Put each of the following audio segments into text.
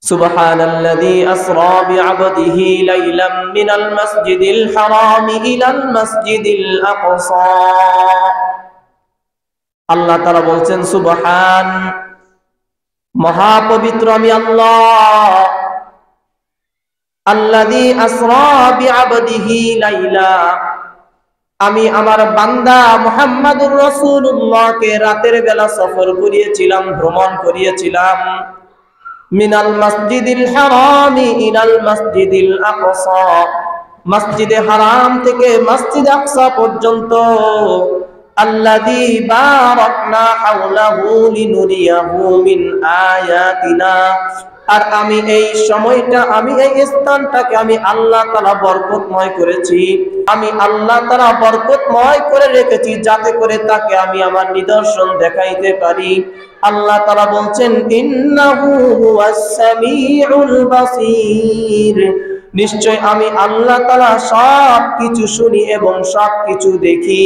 সুবহানাল্লাযী আসরা বি'আবদিহি লাইলাম মিনাল মাসজিদিল হারাম ইলাল মাসজিদিল আকসা। আল্লাহ তাআলা বলছেন সুবহান, মহাপবিত্র আমি আল্লাহ। আল্লাযী আসরা বি'আবদিহি লাইলা, আমি আমার বান্দা মুহাম্মাদুর রাসূলুল্লাহকে রাতের বেলা সফর করিয়েছিলাম, ভ্রমণ করিয়েছিলাম। মিনাল মাসজিদিল হারাম ইলাল মাসজিদিল আকসা, মসজিদে হারাম থেকে মসজিদ আকসা পর্যন্ত। আল্লাযী বারাকনা হাওলাহু লিনুরিয়াহু মিন আয়াতিনা, আর আমি এই সময়টা, আমি এই স্থানটাকে আমি আল্লাহ তাআলা বরকতময় করেছি। আমি আল্লাহ তাআলা বরকতময় করে রেখেছি যাতে করে তাকে আমি আমার নিদর্শন দেখাইতে পারি। আল্লাহ তাআলা বলছেন ইন্নাহু হুয়াস সামিউল বাসীর, নিশ্চয় আমি আল্লাহ তাআলা সব কিছু শুনি এবং সব কিছু দেখি।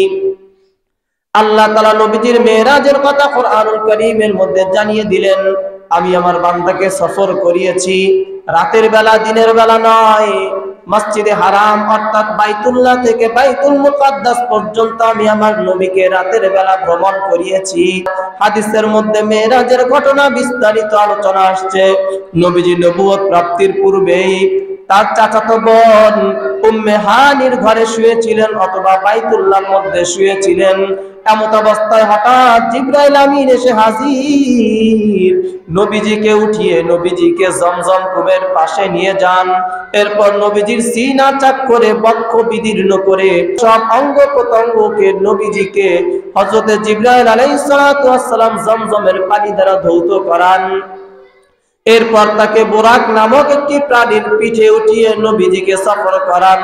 আল্লাহ তাআলা নবীজির মেরাজের কথা কোরআনুল কারীমের মধ্যে জানিয়ে দিলেন, আমি আমার বান্দাকে সফর করিয়েছি রাতের বেলা, দিনের বেলা নয়। মসজিদে হারাম অর্থাৎ বাইতুল্লাহ থেকে বাইতুল মুকাদ্দাস পর্যন্ত আমি আমার নবীকে রাতের বেলা ভ্রমণ করিয়েছি। হাদিসের মধ্যে মেরাজের ঘটনা বিস্তারিত আলোচনা আসছে। নবীজি নবুয়ত প্রাপ্তির পূর্বেই তার চাচাতো বোন উম্মে হানির ঘরে শুয়েছিলেন অথবা বাইতুল্লাহর মধ্যে শুয়েছিলেন। এমত অবস্থায় হঠাৎ জিবরাইল আমিন এসে হাজির। নবীজিকে উঠিয়ে নবীজিকে জমজম কূপের পাশে নিয়ে যান। এরপর নবীজির সিনা চাক করে, বক্ষ বিদীর্ণ করে, সব অঙ্গ প্রত্যঙ্গকে নবীজিকে হযরতে জিবরাইল আলাইহিস সালাতু ওয়াস সালাম জমজমের পানি দ্বারা ধৌত করান। এরপর তাকে বুরাক নামক একটি প্রাণীর পিঠে উঠিয়ে নবীজিকে সফর করান।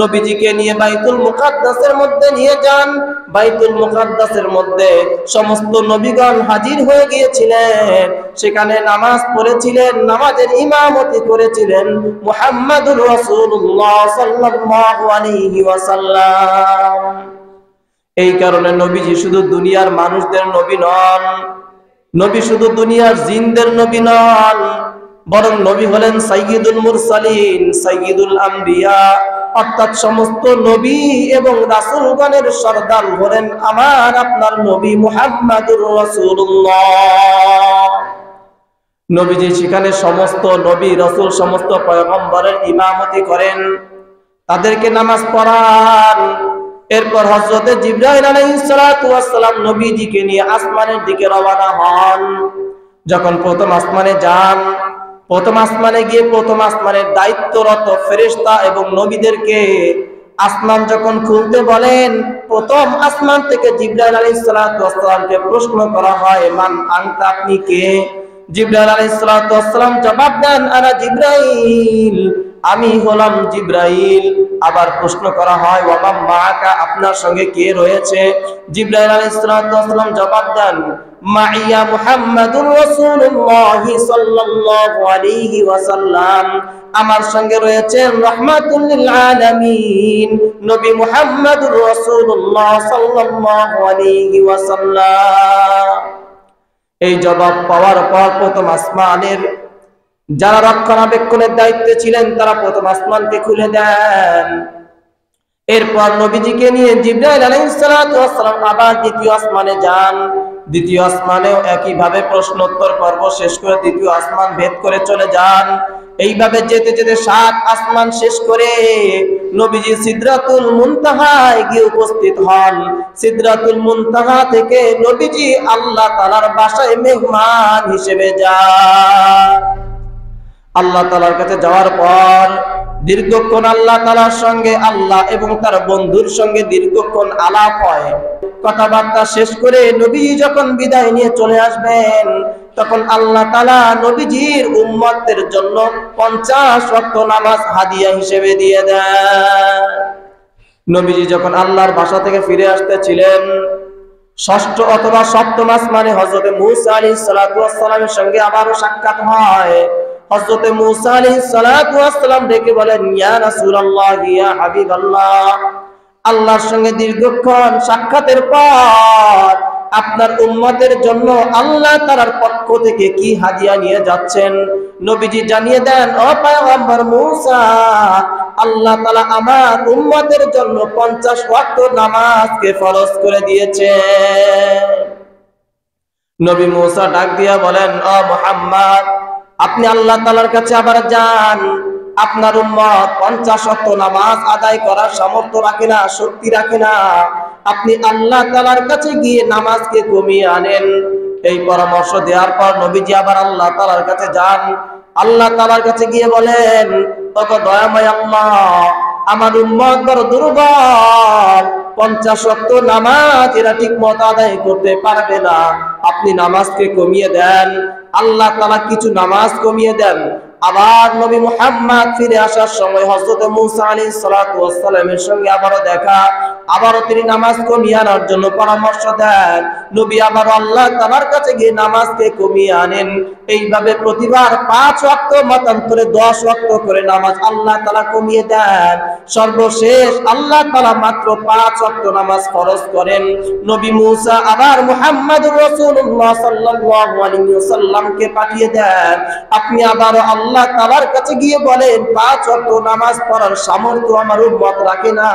নবীজিকে নিয়ে বাইতুল মুকাদ্দাসের মধ্যে নিয়ে যান। বাইতুল মুকাদ্দাসের মধ্যে সমস্ত নবীগণ হাজির হয়ে গিয়েছিলেন। সেখানে নামাজ পড়েছিলেন, নামাজের ইমামতি করেছিলেন মুহাম্মাদুর রাসূলুল্লাহ সাল্লাল্লাহু আলাইহি ওয়াসাল্লাম। এই কারণে নবীজি শুধু দুনিয়ার মানুষদের নবী নন, নবী শুধু দুনিয়ার জিনদের নবী নন, বরং নবী হলেন সাইয়্যিদুল মুরসালিন, সাইয়্যিদুল আম্বিয়া, অর্থাৎ সমস্ত নবী এবং রাসূলগণের সরদার হলেন আমার আপনার নবী মুহাম্মাদুর রাসূলুল্লাহ। নবীজি সেখানে সমস্ত নবী রাসূল, সমস্ত পয়গম্বরের ইমামতি করেন, তাদেরকে নামাজ পড়ান। এরপর হযরতে জিবরাইল আলাইহিস সালাতু ওয়াস সালাম নবীজিকে নিয়ে আসমানের দিকে রওনা হন। যখন প্রথম আসমানে যান, প্রথম আসমানে গিয়ে প্রথম আসমানের দায়িত্বরত ফেরেশতা এবং নবীদেরকে আসমান যখন খুলতে বলেন, প্রথম আসমান থেকে জিবরাইল আলাইহিস সালাতু ওয়াস সালামকে প্রশ্ন করা হয়, মান আনতা, আপনি কে? জিবরাইল আলাইহিস সালাতু ওয়াস সালাম জবাব দেন, আনা জিবরাইল, আমি হলাম জিবরাইল। আবার প্রশ্ন করা হয়, ওয়া মান মাআকা, আপনার সঙ্গে কে রয়েছে? জিবরাইল আলাইহিস সালাতু ওয়াস সালাম জবাব দেন, মাইয়া মুহাম্মাদুর রাসূলুল্লাহ সাল্লাল্লাহু আলাইহি ওয়াসাল্লাম, আমার সঙ্গে রয়েছেন রাহমাতুল লিল আলামিন নবী মুহাম্মাদুর রাসূলুল্লাহ সাল্লাল্লাহু আলাইহি ওয়াসাল্লাম। এই জবাব পাওয়ার পর প্রথম আসমানের যারা রক্ষণাবেক্ষণের দায়িত্বে ছিলেন তারা প্রথম আসমানকে খুলে দেন। এরপর নবীজিকে নিয়ে জিবরাইল আলাইহিস সালাতু ওয়াস সালাম আবার দ্বিতীয় আসমানে যান। দ্বিতীয় আসমানেও একইভাবে প্রশ্নোত্তর পর্ব শেষ করে দ্বিতীয় আসমান ভেদ করে চলে যান। এইভাবে যেতে যেতে 7 আসমান শেষ করে নবীজি সিদরাতুল মুনতাহায় গিয়ে উপস্থিত হন। সিদরাতুল মুনতাহা থেকে নবীজি আল্লাহ তাআলার বাসায় মেহমান হিসেবে যান। আল্লাহ তাআলার কাছে যাওয়ার পর দীর্ঘক্ষণ আল্লাহ তাআলার সঙ্গে, আল্লাহ এবং তার বন্ধুর সঙ্গে দীর্ঘক্ষণ আলাপ হয়। কথাবার্তা শেষ করে নবীজি যখন বিদায় নিয়ে চলে আসবেন, তখন আল্লাহ তাআলা নবীজির উম্মতদের জন্য 50 ওয়াক্ত নামাজ হাদিয়া হিসেবে দিয়ে দেন। নবীজি যখন আল্লাহর বাসা থেকে ফিরে আসতেছিলেন, 6ষ্ঠ অথবা 7ম আসমানে হযরতে মূসা আলাইহিস সালাতু ওয়াস সালামের সঙ্গে আবারো সাক্ষাৎ হয়। হযরতে মূসা আলাইহিস সালাতু ওয়াস সালাম ডেকে বলেন, ইয়া রাসূলুল্লাহ, ইয়া হাবিবাল্লাহ, আল্লাহর সঙ্গে দীর্ঘক্ষণ সাক্ষাতের পর আপনার উম্মতের জন্য আল্লাহ তাআলার পক্ষ থেকে কি হাদিয়া নিয়ে যাচ্ছেন? নবীজি জানিয়ে দেন, ও পয়গম্বর মূসা, আল্লাহ তাআলা আমার উম্মতের জন্য 50 ওয়াক্ত নামাজকে ফরজ করে দিয়েছে। নবী মূসা ডাক দিয়া বলেন, ও মুহাম্মদ, আপনি আল্লাহ তাআলার কাছে আবার যান। আপনার উম্মত 50 ওয়াক্ত নামাজ আদায় করার সামর্থ্য রাখে না, শক্তি রাখে না। আপনি আল্লাহ তাআলার কাছে গিয়ে নামাজকে কমিয়ে আনেন। এই পরামর্শ দেওয়ার পর নবীজি আবার আল্লাহ তাআলার কাছে যান। আল্লাহ তাআলার কাছে গিয়ে বলেন, ওগো দয়াময় আল্লাহ, আমার উম্মত বড় দুর্বল, 50 ওয়াক্ত নামাজ এরা ঠিক মতো আদায় করতে পারবে না, আপনি নামাজকে কমিয়ে দেন। আল্লাহ তাআলা কিছু নামাজ কমিয়ে দেন। আবার নবী মুহাম্মদ ফিরে আসার সময় হযরত মূসা আলাইহিস সালাতু ওয়াস সালামের সঙ্গে আবারও দেখা, আবারও তিনি নামাজ কমিয়ে আনার জন্য পরামর্শ দেন। নবী আবার আল্লাহ তাআলার কাছে গিয়ে নামাজকে কমিয়ে আনেন। এইভাবে প্রতিবার 5 ওয়াক্ত মতান্তরে 10 ওয়াক্ত করে নামাজ আল্লাহ তাআলা কমিয়ে দেন। সর্বশেষ আল্লাহ তাআলা মাত্র 5 ওয়াক্ত নামাজ ফরজ করেন। নবী মূসা আবার মুহাম্মদুর রাসূলুল্লাহ সাল্লাল্লাহু আলাইহি ওয়াসাল্লামকে পাঠিয়ে দেন, আপনি আবার আল্লাহ তাআলার কাছে গিয়ে বলেন, 5 ওয়াক্ত নামাজ পড়ার সামর্থ্য আমার উম্মত রাখে না,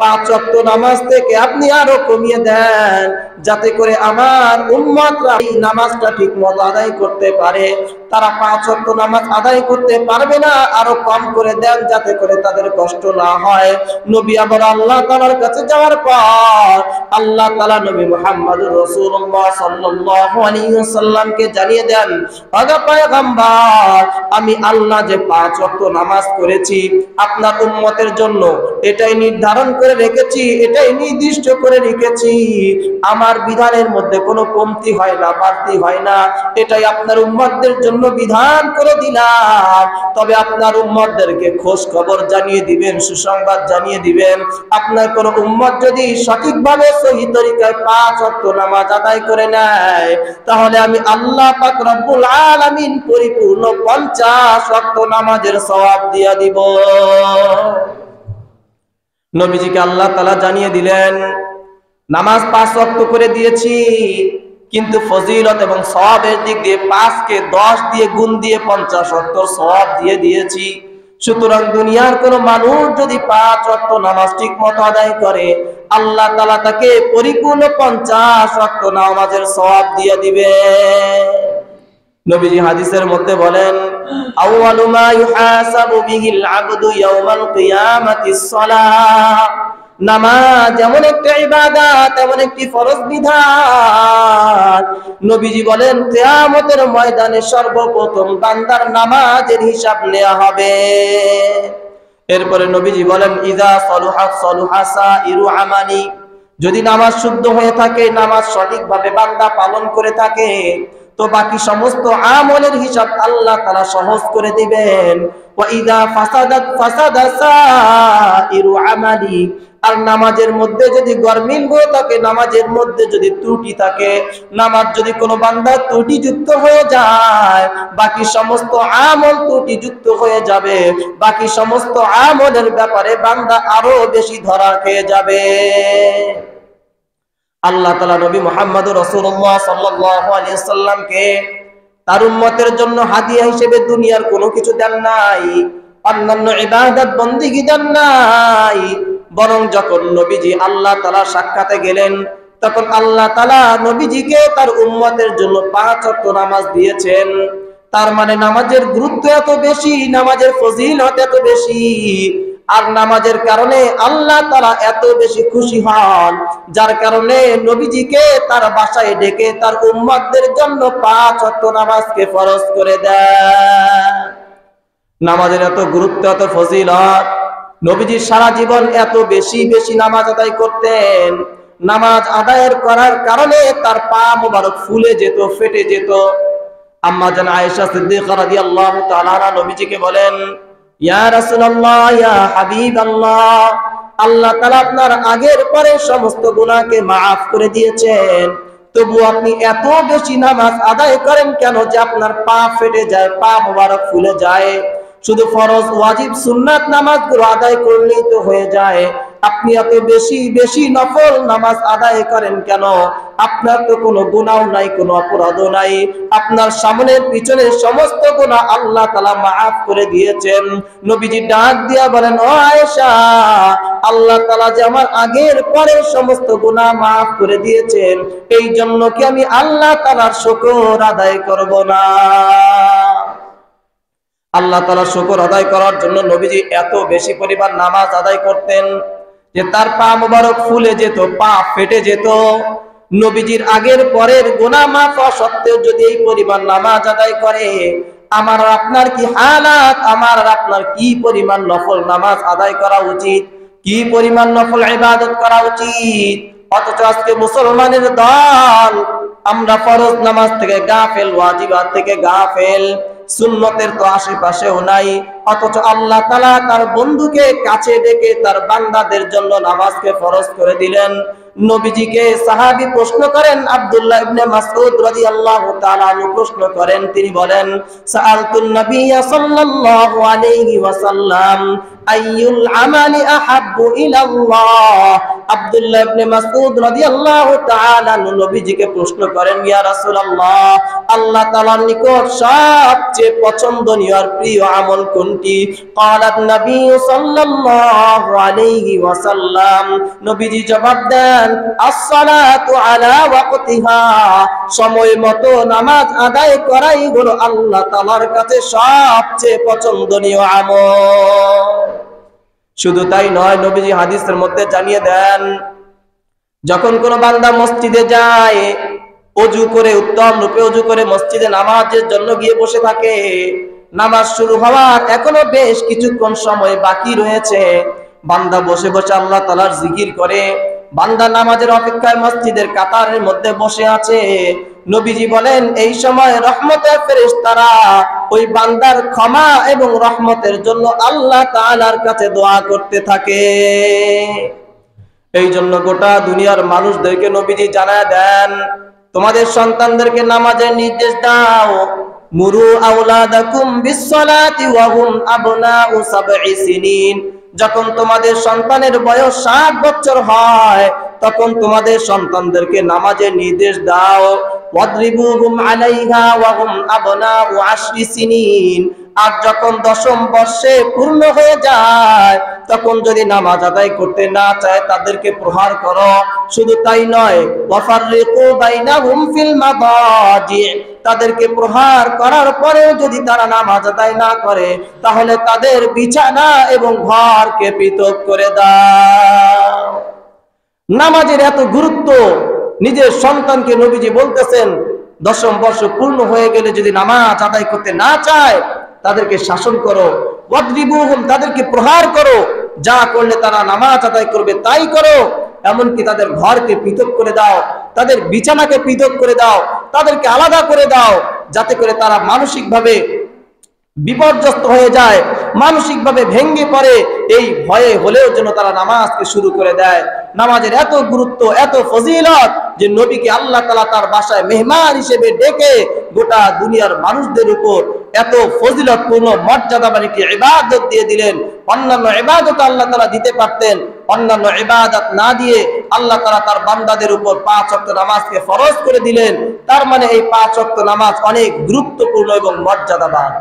5 ওয়াক্ত নামাজ থেকে আপনি আরো কমিয়ে দেন, যাতে করে আমার উম্মতরা এই নামাজটা ঠিক মতো আদায় করতে পারে। তারা 5 ওয়াক্ত নামাজ আদায় করতে পারবে না, আরো কম করে দেন, যাতে করে তাদের কষ্ট না হয়। নবী আবার আল্লাহ তাআলার কাছে যাওয়ার পর আল্লাহ তাআলা নবী মুহাম্মদুর রাসূলুল্লাহ সাল্লাল্লাহু আলাইহি ওয়াসাল্লামকে জানিয়ে দেন, ওগো পয়গম্বর, আমি আল্লাহ যে 5 ওয়াক্ত নামাজ করেছি আপনার উম্মতের জন্য, এটাই নির্ধারণ করে রেখেছি, এটাই নির্দিষ্ট করে রেখেছি। আমার বিধানের মধ্যে কোনো কমতি হয় না, বাড়তি হয় না। এটাই আপনার উম্মতদের জন্য বিধান করে দিলাম। তবে আপনার উম্মতদেরকে খোঁজ খবর জানিয়ে দিবেন, সুসংবাদ জানিয়ে দিবেন, আপনার কোন উম্মত যদি সঠিকভাবে সহি তরিকায় 5 ওয়াক্ত নামাজ আদায় করে নেয়, তাহলে আমি আল্লাহ পাক রব্বুল আলামিন পরিপূর্ণ 50 ওয়াক্ত নামাজের সওয়াব দিয়া দিব। নবীজিকে আল্লাহ তাআলা জানিয়ে দিলেন, নামাজ 5 ওয়াক্ত করে দিয়েছি, কিন্তু ফজিলত এবং সওয়াবের দিক দিয়ে 5 কে 10 দিয়ে গুণ দিয়ে 50 ওয়াক্ত সওয়াব দিয়ে দিয়েছি। সুতরাং দুনিয়ার কোন মানুষ যদি 5 ওয়াক্ত নামাজ ঠিকমতো আদায় করে, আল্লাহ তাআলা তাকে পরিপূর্ণ 50 ওয়াক্ত নামাজের সওয়াব দিয়ে দিবে। নবীজি হাদিসের মধ্যে বলেন, আউয়ালু মা ইউহাসাবু বিহিল আবদু ইয়াউমাল কিয়ামাতিস সালাহ। নামাজ এমন একটা ইবাদত, এমন একটি ফরজ বিধান, নবীজি বলেন কিয়ামতের ময়দানে সর্বপ্রথম বান্দার নামাজের হিসাব নেওয়া হবে। এরপরে নবীজি বলেন, ইযা সালুহাত সালুহা সাইরু আমালি। যদি নামাজ শুদ্ধ হয়ে থাকে, নামাজ সঠিকভাবে বান্দা পালন করে থাকে, তো বাকি সমস্ত আমলের হিসাব আল্লাহ তাআলা সহজ করে দিবেন। ওয়া ইযা ফাসাদাত ফাসাদা সাইরু আমালি। আর নামাজের মধ্যে যদি গরমিল হয়ে থাকে, নামাজের মধ্যে যদি ত্রুটি থাকে, নামাজ যদি কোনো বান্দা ত্রুটিযুক্ত হয়ে যায়, বাকি সমস্ত আমল ত্রুটিযুক্ত হয়ে যাবে। বাকি সমস্ত আমলের ব্যাপারে বান্দা আরো বেশি ধরা খেয়ে যাবে। আল্লাহ তাআলা নবী মুহাম্মদুর রাসূলুল্লাহ সাল্লাল্লাহু আলাইহি ওয়াসাল্লামকে তার উম্মতের জন্য হাদিয়া হিসেবে দুনিয়ার কোনো কিছু দেন নাই, অন্যান্য ইবাদত বন্দেগী দেন নাই। বরং যখন নবীজি আল্লাহ তাআলা সাক্ষাতে গেলেন, তখন আল্লাহ তাআলা নবীজিকে তার উম্মতের জন্য 5 ওয়াক্ত নামাজ দিয়েছেন। তার মানে নামাজের গুরুত্ব এত বেশি, নামাজের ফজিলত এত বেশি, আর নামাজের কারণে আল্লাহ তাআলা এত বেশি খুশি হন, যার কারণে নবীজিকে তার বাসায় ডেকে তার উম্মতদের জন্য 5 ওয়াক্ত নামাজকে ফরজ করে দেন। নামাজের এত গুরুত্ব, এত ফজিলত, নবীজি সারা জীবন এত বেশি বেশি নামাজ আদায় করতেন। নামাজ আদায়ের করার কারণে তার পা মোবারক ফুলে যেত, ফেটে যেত। আম্মা জান আয়েশা সিদ্দিকা রাদিয়াল্লাহু তাআলা আনহা নবীজিকে বলেন, ইয়া রাসূলুল্লাহ, ইয়া হাবিবাল্লাহ, আল্লাহ তাআলা আপনার আগের পরের সমস্ত গুনাহকে maaf করে দিয়েছেন, তবু আপনি এত বেশি নামাজ আদায় করেন কেন যে আপনার পা ফেটে যায়, পা মোবারক ফুলে যায়? শুধু ফরজ, ওয়াজিব, সুন্নাত নামাজগুলো আদায় করলেই তো হয়ে যায়, আপনি এত বেশি বেশি নফল নামাজ আদায় করেন কেন? আপনার তো কোনো গুনাহ নাই, কোনো অপরাধও নাই, আপনার সামনের পিছনের সমস্ত গুনাহ আল্লাহ তাআলা মাফ করে দিয়েছেন। নবীজি ডাক দিয়া বলেন, ও আয়েশা, আল্লাহ তাআলা যে আমার আগের পরের সমস্ত গুনাহ মাফ করে দিয়েছেন, এই জন্য কি আমি আল্লাহ তাআলার শুকর আদায় করব না? আল্লাহ তাআলার শুকর আদায় করার জন্য নবীজি এত বেশি পরিমাণ নামাজ আদায় করতেন যে তার পা মোবারক ফুলে যেত, পা ফেটে যেত। নবীজির আগের পরের গুনাহ মাফ হওয়া সত্ত্বেও যদি এই পরিমাণ নামাজ আদায় করে, আমার আর আপনার কি হালাত, আমার আর আপনার কি পরিমাণ নফল নামাজ আদায় করা উচিত, কি পরিমাণ নফল ইবাদত করা উচিত। অথচ আজকে মুসলমানের দল, আমরা ফরজ নামাজ থেকে গাফেল, ওয়াজিবাত থেকে গাফেল, সুন্নতের তো আশেপাশেও নাই। অথচ আল্লাহ তাআলা তার বন্ধুকে কাছে ডেকে তার বান্দাদের জন্য নামাজকে ফরজ করে দিলেন। নবীজিকে সাহাবী প্রশ্ন করেন, আব্দুল্লাহ ইবনে মাসউদ রাদিয়াল্লাহু তাআলা আনহু প্রশ্ন করেন, তিনি বলেন, সাআলতুন নবিয়্য সাল্লাল্লাহু আলাইহি ওয়াসাল্লাম আইয়ুল আমালি আহাব্বু ইলাল্লাহ। আব্দুল্লাহ ইবনে মাসউদ রাদিয়াল্লাহু তাআলা আনহু নবীজিকে প্রশ্ন করেন, ইয়া রাসূলুল্লাহ, আল্লাহ তাআলার নিকট সবচেয়ে পছন্দনীয় আর প্রিয় আমল কোনটি? ক্বালাত নবী সাল্লাল্লাহু আলাইহি ওয়াসাল্লাম, নবীজি জবাব দেন, as-salatu ala waqtiha, সময় মতো নামাজ আদায় করাই হলো আল্লাহ তাআলার কাছে সবচেয়ে পছন্দনীয় আমল। শুধু তাই নয়, নবীজি হাদিসের মধ্যে জানিয়ে দেন, যখন কোন বান্দা মসজিদে যায়, ওযু করে, উত্তম রূপে ওযু করে মসজিদে নামাজের জন্য গিয়ে বসে থাকে, নামাজ শুরু হওয়ার এখনো বেশ কিছুক্ষণ সময় বাকি রয়েছে, বান্দা বসে বসে আল্লাহ তাআলার জিকির করে, বান্দা নামাজের অপেক্ষায় মসজিদের কাতারের মধ্যে বসে আছে। নবীজি বলেন, এই সময় রহমতের ফেরেশতারা ওই বান্দার ক্ষমা এবং রহমতের জন্য আল্লাহ তাআলার কাছে দোয়া করতে থাকে। এই জন্য গোটা দুনিয়ার মানুষদেরকে নবীজি জানায় দেন, তোমাদের সন্তানদেরকে নামাজের নির্দেশ দাও। মুরু আওলাদাকুম বিসসালাতি ওয়া হুম আবনাউ সাবঈ সিনিন, যখন তোমাদের সন্তানের বয়স 7 বছর হয়, তখন তোমাদের সন্তানদেরকে নামাজের নির্দেশ দাও। ওয়াদরিবুহুম আলাইহা ওয়া হুম আবনাউ 10 সিনিন, আর যখন 10ম বর্ষে পূর্ণ হয়ে যায়, তখন যদি নামাজ আদায় করতে না চায় তাদেরকে প্রহার করো। শুধু তাই নয়, ওয়াফাররিকু বাইনাহুম ফিল মাদাজি, তাদেরকে প্রহার করার পরেও যদি তারা নামাজ আদায় না করে, তাহলে তাদের বিছানা এবং ঘরকে পৃথক করে দাও। নামাজের এত গুরুত্ব, নিজের সন্তানকে নবীজি বলতেছেন, 10ম বর্ষ পূর্ণ হয়ে গেলে যদি নামাজ আদায় করতে না চায়, তাদেরকে শাসন করো। ওয়াদরিবুহুম, তাদেরকে প্রহার করো, যা করলে তারা নামাজ আদায় করবে তাই করো। এমনকি তাদের ঘরকে পৃথক করে দাও, তাদের বিছানাকে পৃথক করে দাও, তাদেরকে আলাদা করে দাও, যাতে করে তারা মানসিকভাবে বিপর্যস্ত হয়ে যায়, মানসিকভাবে ভেঙে পড়ে, এই ভয়ে হলেও যেন তারা নামাজকে শুরু করে দেয়। নামাজের এত গুরুত্ব, এত ফজিলত যে নবীকে আল্লাহ তাআলা তার বাসায় মেহমান হিসেবে ডেকে গোটা দুনিয়ার মানুষদের উপর এত ফজিলতপূর্ণ মর্যাদাবান ইবাদত দিয়ে দিলেন। অন্যান্য ইবাদত আল্লাহ তাআলা দিতে পারতেন, অন্যান্য ইবাদত না দিয়ে আল্লাহ তাআলা তার বান্দাদের উপর 5 ওয়াক্ত নামাজকে ফরজ করে দিলেন। তার মানে এই 5 ওয়াক্ত নামাজ অনেক গুরুত্বপূর্ণ এবং মর্যাদাবান।